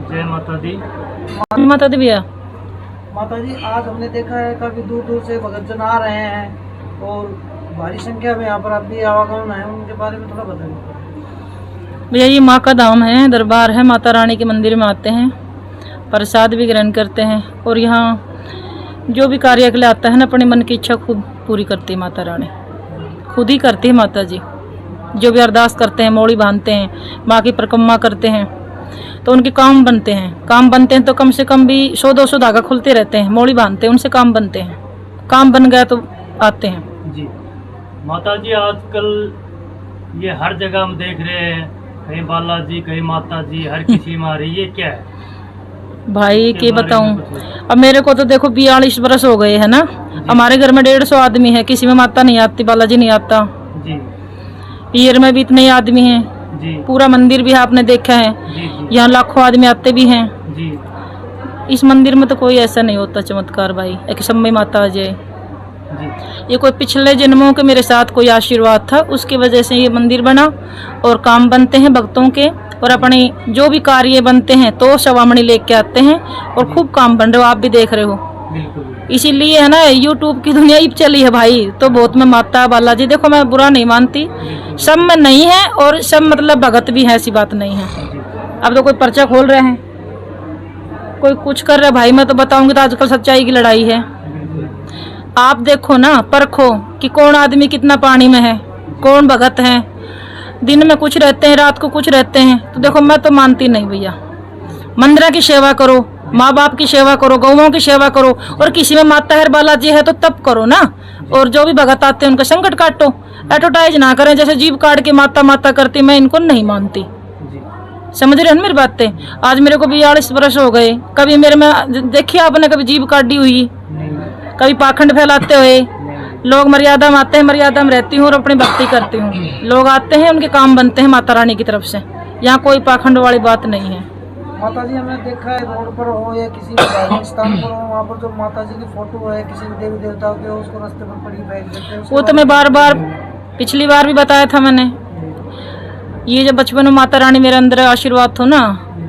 जय माता दी। माता दी भैया। माता जी, आज हमने देखा है काफ़ी दूर दूर से भक्तजन आ रहे हैं और भारी संख्या में यहाँ पर आप भी आवागमन है, उनके बारे में थोड़ा बताइए। भैया ये माँ का धाम है, दरबार है, माता रानी के मंदिर में आते हैं, प्रसाद भी ग्रहण करते हैं और यहाँ जो भी कार्य के लिए आता है ना, अपने मन की इच्छा खुद पूरी करती है माता रानी, खुद ही करती है माता जी। जो भी अरदास करते हैं, मौड़ी बांधते हैं, माँ की परिक्रमा करते हैं तो उनके काम बनते हैं। काम बनते हैं तो कम से कम भी 100-200 धागा खुलते रहते हैं, मौड़ी बांधते हैं, उनसे काम बनते हैं। काम बन गया तो आते हैं जी। माता जी, आजकल ये हर जगह हम देख रहे हैं, कहीं बालाजी, कहीं माता जी, हर किसी में आ रही है, क्या है भाई? क्या बताऊं, अब मेरे को तो देखो 42 बरस हो गए है ना, हमारे घर में 150 आदमी है, किसी में माता नहीं आती, बालाजी नहीं आता जी। पीर में भी इतने ही आदमी हैं जी। पूरा मंदिर भी आपने देखा है, यहाँ लाखों आदमी आते भी हैं जी। इस मंदिर में तो कोई ऐसा नहीं होता चमत्कार भाई, एक समय माता आ जाए जी। ये कोई पिछले जन्मों के मेरे साथ कोई आशीर्वाद था, उसकी वजह से ये मंदिर बना और काम बनते हैं भक्तों के, और अपनी जो भी कार्य बनते हैं तो सवामणि लेके आते हैं और खूब काम बन रहे हो, आप भी देख रहे हो। इसीलिए है ना, यूट्यूब की दुनिया ही चली है भाई, तो बहुत में माता बालाजी, देखो मैं बुरा नहीं मानती, सब में नहीं है और सब मतलब भगत भी है, ऐसी बात नहीं है। अब तो कोई पर्चा खोल रहे हैं, कोई कुछ कर रहा है भाई, मैं तो बताऊंगी तो आजकल सच्चाई की लड़ाई है। आप देखो ना, परखो कि कौन आदमी कितना पानी में है, कौन भगत है, दिन में कुछ रहते हैं, रात को कुछ रहते हैं। तो देखो मैं तो मानती नहीं भैया, मंदिर की सेवा करो, माँ बाप की सेवा करो, गौओं की सेवा करो, और किसी में माता है बालाजी है तो तब करो ना। और जो भी भगत आते हैं उनका संकट काटो, एडवर्टाइज ना करें जैसे जीभ काट के माता माता करती, मैं इनको नहीं मानती। समझ रहे हैं मेरी बातें? आज मेरे को 42 वर्ष हो गए, कभी मेरे में देखिए आपने कभी जीभ काटी हुई, कभी पाखंड फैलाते हुए। लोग मर्यादा में आते हैं, मर्यादा में रहती हूँ और अपनी भक्ति करती हूँ। लोग आते हैं, उनके काम बनते हैं माता रानी की तरफ से, यहाँ कोई पाखंड वाली बात नहीं है। माता जी, हमने देखा है रोड पर हो या किसी भी धार्मिक स्थान पर हो, वहाँ पर जो माता जी की फोटो है किसी भी देवी देवताओं के, उसको रास्ते पर पड़ी फेंक देते हैं। वो तो मैं बार बार पिछली बार भी बताया था मैंने, ये जब बचपन में माता रानी मेरे अंदर आशीर्वाद था ना,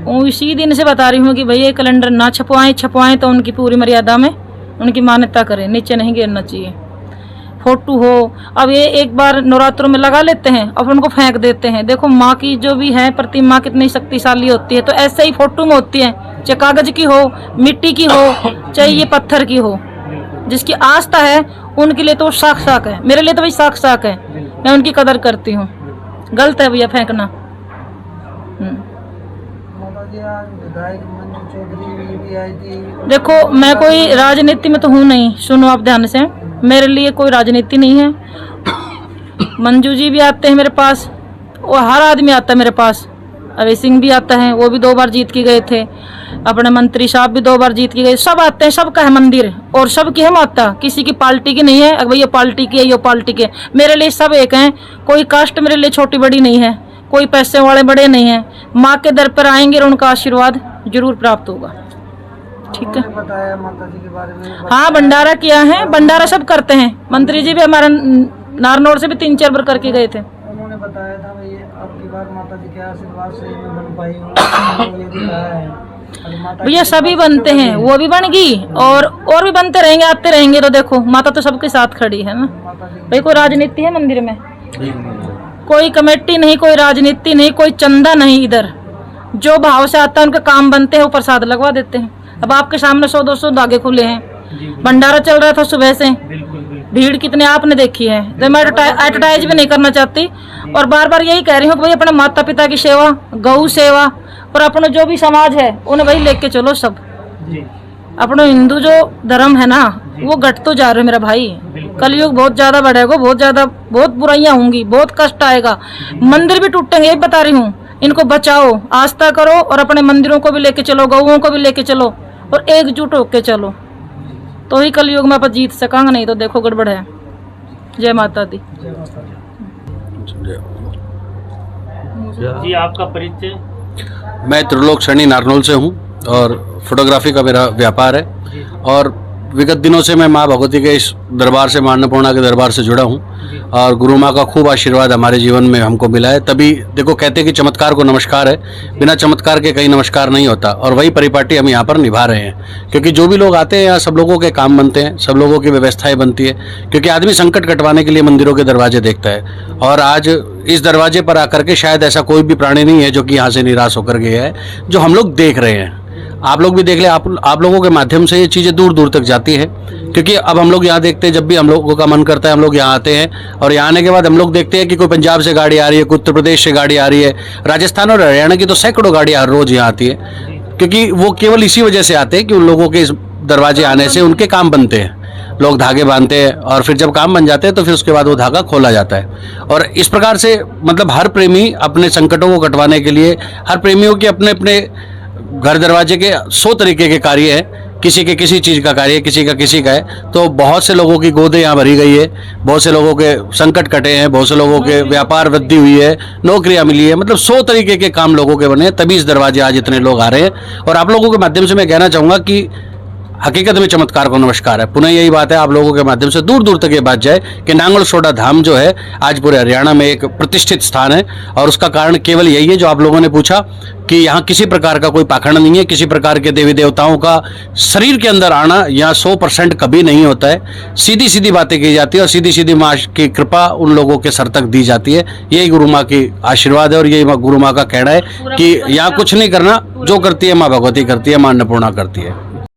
वो इसी दिन से बता रही हूँ कि भैया कैलेंडर ना छपवाएं तो उनकी पूरी मर्यादा में उनकी मान्यता करें, नीचे नहीं गिरना चाहिए। फोटो हो, अब ये एक बार नवरात्रों में लगा लेते हैं और उनको फेंक देते हैं। देखो माँ की जो भी है प्रतिमा कितनी शक्तिशाली होती है, तो ऐसे ही फोटो में होती है, चाहे कागज की हो, मिट्टी की हो, चाहे ये पत्थर की हो। जिसकी आस्था है उनके लिए तो साख साख है, मेरे लिए तो भाई साख साख है, मैं उनकी कदर करती हूँ। गलत है भैया फेंकना। देखो मैं कोई राजनीति में तो हूँ नहीं, सुनो आप ध्यान से, मेरे लिए कोई राजनीति नहीं है। मंजू जी भी आते हैं मेरे पास, और हर आदमी आता है मेरे पास, अभय सिंह भी आता है, वो भी 2 बार जीत के गए थे, अपने मंत्री साहब भी 2 बार जीत के गए, सब आते हैं, सबका है मंदिर और सबकी है माता, किसी की पार्टी की नहीं है। अगर ये पार्टी की है, ये पार्टी की है, मेरे लिए सब एक हैं, कोई कास्ट मेरे लिए छोटी बड़ी नहीं है, कोई पैसे वाले बड़े नहीं है। माँ के दर पर आएंगे और उनका आशीर्वाद जरूर प्राप्त होगा। ठीक है, बताया माता जी के बारे में। हाँ भंडारा किया है, भंडारा सब करते हैं, मंत्री जी भी हमारा नारनौल से भी 3-4 बार करके गए थे। उन्होंने बताया था भाई आपकी बात माता जी के आशीर्वाद से मैं बन पाई हूँ, ये भी कहा है। भैया सभी बनते हैं, वो भी बन गई और भी बनते रहेंगे, आते रहेंगे। तो देखो माता तो सबके साथ खड़ी है ना भाई। कोई राजनीति है मंदिर में? कोई कमेटी नहीं, कोई राजनीति नहीं, कोई चंदा नहीं। इधर जो भाव से आता है उनके काम बनते हैं, वो प्रसाद लगवा देते हैं। अब आपके सामने 100-200 धागे खुले हैं, भंडारा चल रहा था सुबह से, भीड़ कितने आपने देखी है। तो मैं एडवर्टाइज भी नहीं करना चाहती और बार बार यही कह रही हूँ कि भाई अपने माता पिता की सेवा, गौ सेवा और अपना जो भी समाज है उन्हें भाई लेके चलो। सब अपना हिंदू जो धर्म है ना, वो घट तो जा रहे मेरा भाई। कलयुग बहुत ज्यादा बढ़ेगा, बहुत बुराइयां होंगी, बहुत कष्ट आएगा, मंदिर भी टूटेंगे, यही बता रही हूँ। इनको बचाओ, आस्था करो और अपने मंदिरों को भी लेके चलो, गौओं को भी लेके चलो और एकजुट होके चलो, तो ही कलयुग में आप जीत सकांगे, नहीं तो देखो गड़बड़ है। जय माता दी। जी, आपका परिचय? मैं त्रिलोक सैनी नारनौल से हूँ और फोटोग्राफी का मेरा व्यापार है और विगत दिनों से मैं माँ भगवती के इस दरबार से, माँ अन्नपूर्णा के दरबार से जुड़ा हूँ और गुरु माँ का खूब आशीर्वाद हमारे जीवन में हमको मिला है। तभी देखो कहते हैं कि चमत्कार को नमस्कार है, बिना चमत्कार के कहीं नमस्कार नहीं होता, और वही परिपाटी हम यहाँ पर निभा रहे हैं। क्योंकि जो भी लोग आते हैं यहाँ सब लोगों के काम बनते हैं, सब लोगों की व्यवस्थाएं बनती है, क्योंकि आदमी संकट कटवाने के लिए मंदिरों के दरवाजे देखता है। और आज इस दरवाजे पर आकर के शायद ऐसा कोई भी प्राणी नहीं है जो कि यहाँ से निराश होकर गया है, जो हम लोग देख रहे हैं। आप लोग भी देख ले, आप लोगों के माध्यम से ये चीज़ें दूर दूर तक जाती हैं। क्योंकि अब हम लोग यहाँ देखते हैं, जब भी हम लोगों का मन करता है हम लोग यहाँ आते हैं, और यहाँ आने के बाद हम लोग देखते हैं कि कोई पंजाब से गाड़ी आ रही है, कोई उत्तर प्रदेश से गाड़ी आ रही है, राजस्थान और हरियाणा की तो सैकड़ों गाड़ियाँ हर रोज़ यहाँ आती है। क्योंकि वो केवल इसी वजह से आते हैं कि उन लोगों के इस दरवाजे आने से उनके काम बनते हैं। लोग धागे बांधते हैं और फिर जब काम बन जाते हैं तो फिर उसके बाद वो धागा खोला जाता है। और इस प्रकार से मतलब हर प्रेमी अपने संकटों को कटवाने के लिए, हर प्रेमियों के अपने अपने घर दरवाजे के 100 तरीके के कार्य है। किसी के किसी चीज़ का कार्य है, किसी का किसी का है। तो बहुत से लोगों की गोदें यहाँ भरी गई है, बहुत से लोगों के संकट कटे हैं, बहुत से लोगों के व्यापार वृद्धि हुई है, नौकरियाँ मिली है। मतलब 100 तरीके के काम लोगों के बने हैं, तभी इस दरवाजे आज इतने लोग आ रहे हैं। और आप लोगों के माध्यम से मैं कहना चाहूँगा कि हकीकत में चमत्कार को नमस्कार है। पुनः यही बात है, आप लोगों के माध्यम से दूर दूर तक ये बात जाए कि नांगल सोडा धाम जो है आज पूरे हरियाणा में एक प्रतिष्ठित स्थान है। और उसका कारण केवल यही है जो आप लोगों ने पूछा कि यहाँ किसी प्रकार का कोई पाखंड नहीं है, किसी प्रकार के देवी देवताओं का शरीर के अंदर आना यहाँ 100% कभी नहीं होता है। सीधी सीधी बातें की जाती है और सीधी सीधी माँ की कृपा उन लोगों के सर तक दी जाती है। यही गुरु माँ की आशीर्वाद है और यही गुरु माँ का कहना है कि यहाँ कुछ नहीं करना, जो करती है माँ भगवती करती है, माँ अन्नपूर्णा करती है।